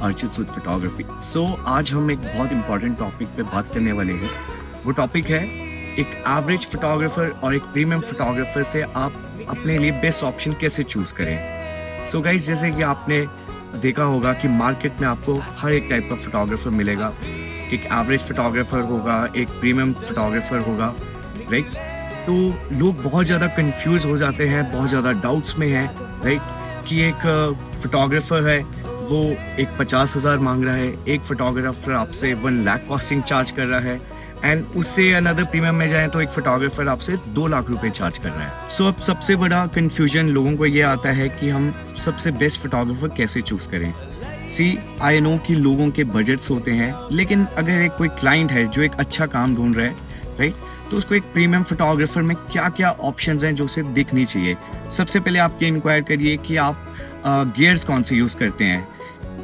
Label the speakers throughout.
Speaker 1: अर्चित सूद photography. आज हम एक बहुत इंपॉर्टेंट टॉपिक पे बात करने वाले हैं। वो टॉपिक है एक एवरेज फोटोग्राफर और एक प्रीमियम फोटोग्राफर से आप अपने लिए बेस्ट ऑप्शन कैसे चूज़ करें। गाइज, जैसे कि आपने देखा होगा कि मार्केट में आपको हर एक टाइप का फोटोग्राफर मिलेगा। एक एवरेज फोटोग्राफर होगा, एक प्रीमियम फोटोग्राफर होगा, राइट। तो लोग बहुत ज़्यादा कंफ्यूज हो जाते हैं, बहुत ज़्यादा डाउट्स में हैं, राइट, कि एक फोटोग्राफर है वो एक 50,000 मांग रहा है, एक फोटोग्राफर आपसे 1 लाख कॉस्टिंग चार्ज कर रहा है, एंड उससे अनदर प्रीमियम में जाए तो एक फोटोग्राफर आपसे 2 लाख रुपए चार्ज कर रहा है। अब सबसे बड़ा कन्फ्यूजन लोगों को ये आता है कि हम सबसे बेस्ट फोटोग्राफर कैसे चूज़ करें। आई नो कि लोगों के बजट्स होते हैं, लेकिन अगर एक कोई क्लाइंट है जो एक अच्छा काम ढूंढ रहा है, राइट, तो उसको एक प्रीमियम फोटोग्राफर में क्या क्या ऑप्शंस हैं जो उसे दिखनी चाहिए। सबसे पहले आप ये इंक्वायर करिए कि आप गियर्स कौन से यूज़ करते हैं,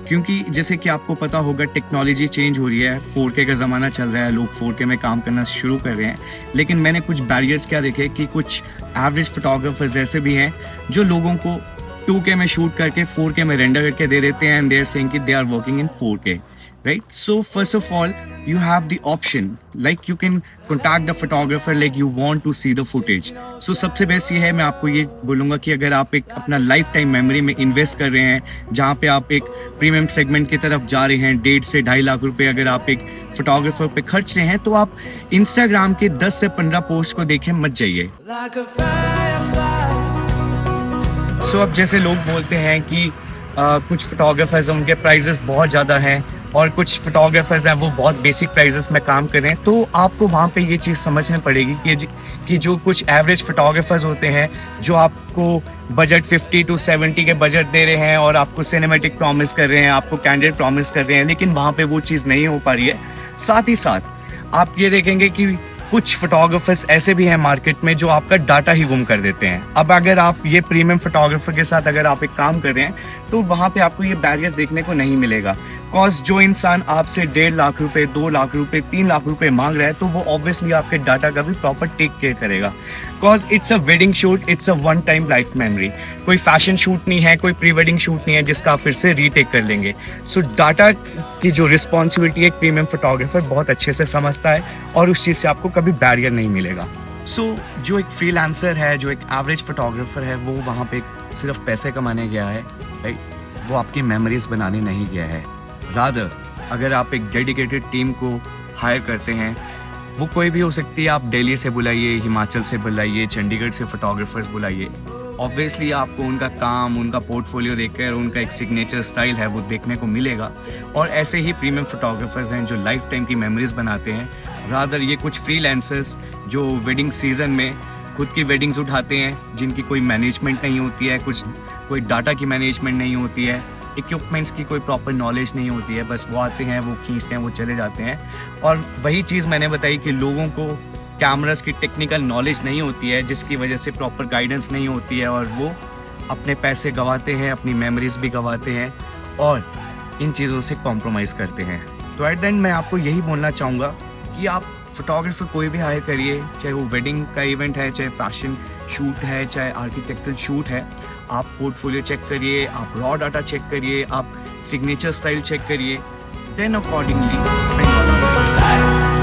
Speaker 1: क्योंकि जैसे कि आपको पता होगा टेक्नोलॉजी चेंज हो रही है, 4K का ज़माना चल रहा है, लोग 4K में काम करना शुरू कर रहे हैं। लेकिन मैंने कुछ बैरियर्स क्या देखे कि कुछ एवरेज फोटोग्राफर्स ऐसे भी हैं जो लोगों को 2K में शूट करके 4K में रेंडर करके दे देते हैं, एंड दे आर सेइंग कि they are working in 4K, right? So first of all, you have the option, like you can contact the photographer like you want to see the footage. So सबसे best ये है, मैं आपको ये बोलूँगा कि अगर आप एक अपना लाइफ टाइम मेमोरी में इन्वेस्ट कर रहे हैं, जहाँ पे आप एक प्रीमियम सेगमेंट की तरफ जा रहे हैं, 1.5 से 2.5 लाख रुपए अगर आप एक फोटोग्राफर पे खर्च रहे हैं, तो आप इंस्टाग्राम के 10 से 15 पोस्ट को देखे मत जाइए। अब जैसे लोग बोलते हैं कि कुछ फोटोग्राफर्स उनके प्राइजेस बहुत ज़्यादा हैं और कुछ फोटोग्राफर्स हैं वो बहुत बेसिक प्राइजेस में काम कर रहे हैं, तो आपको वहाँ पे ये चीज़ समझनी पड़ेगी कि जो कुछ एवरेज फोटोग्राफर्स होते हैं जो आपको बजट 50 to 70 के बजट दे रहे हैं और आपको सिनेमैटिक प्रॉमिस कर रहे हैं, आपको कैंडिड प्रॉमिस कर रहे हैं, लेकिन वहाँ पे वो चीज़ नहीं हो पा रही है। साथ ही साथ आप ये देखेंगे कि कुछ फोटोग्राफर्स ऐसे भी हैं मार्केट में जो आपका डाटा ही गुम कर देते हैं। अब अगर आप ये प्रीमियम फोटोग्राफर के साथ अगर आप एक काम कर रहे हैं, तो वहाँ पे आपको ये बैरियर देखने को नहीं मिलेगा। कॉज जो इंसान आपसे 1.5 लाख रुपए, 2 लाख रुपए, 3 लाख रुपए मांग रहा है, तो वो ऑब्वियसली आपके डाटा का भी प्रॉपर टेक केयर करेगा। Cause it's a wedding shoot, it's a one time life memory. कोई फैशन शूट नहीं है, कोई प्री वेडिंग शूट नहीं है जिसका आप फिर से रीटेक कर लेंगे। डाटा की जो रिस्पॉन्सिबिलिटी एक प्रीमियम फोटोग्राफर बहुत अच्छे से समझता है और उस चीज़ से आपको कभी बैरियर नहीं मिलेगा। जो एक फ्रीलांसर है, जो एक एवरेज फोटोग्राफर है, वो वहाँ पे सिर्फ पैसे कमाने गया है, राइट, वो आपकी मेमोरीज बनाने नहीं गया है। रादर अगर आप एक डेडिकेटेड टीम को हायर करते हैं, वो कोई भी हो सकती है, आप दिल्ली से बुलाइए, हिमाचल से बुलाइए, चंडीगढ़ से फोटोग्राफर्स बुलाइए, ऑब्वियसली आपको उनका काम, उनका पोर्टफोलियो देखकर उनका एक सिग्नेचर स्टाइल है वो देखने को मिलेगा। और ऐसे ही प्रीमियम फोटोग्राफर्स हैं जो लाइफ टाइम की मेमोरीज बनाते हैं। रादर ये कुछ फ्रीलांसर्स जो वेडिंग सीजन में खुद की वेडिंग्स उठाते हैं, जिनकी कोई मैनेजमेंट नहीं होती है, कोई डाटा की मैनेजमेंट नहीं होती है, इक्विपमेंट्स की कोई प्रॉपर नॉलेज नहीं होती है, बस वो आते हैं, वो खींचते हैं, वो चले जाते हैं। और वही चीज़ मैंने बताई कि लोगों को कैमरास की टेक्निकल नॉलेज नहीं होती है, जिसकी वजह से प्रॉपर गाइडेंस नहीं होती है, और वो अपने पैसे गंवाते हैं, अपनी मेमोरीज भी गंवाते हैं और इन चीज़ों से कॉम्प्रोमाइज़ करते हैं। तो एट द एंड मैं आपको यही बोलना चाहूँगा कि आप फोटोग्राफर कोई भी हायर करिए, चाहे वो वेडिंग का इवेंट है, चाहे फैशन शूट है, चाहे आर्किटेक्चरल शूट है, आप पोर्टफोलियो चेक करिए, आप रॉ डाटा चेक करिए, आप सिग्नेचर स्टाइल चेक करिए, देन अकॉर्डिंगली स्पेंड ऑन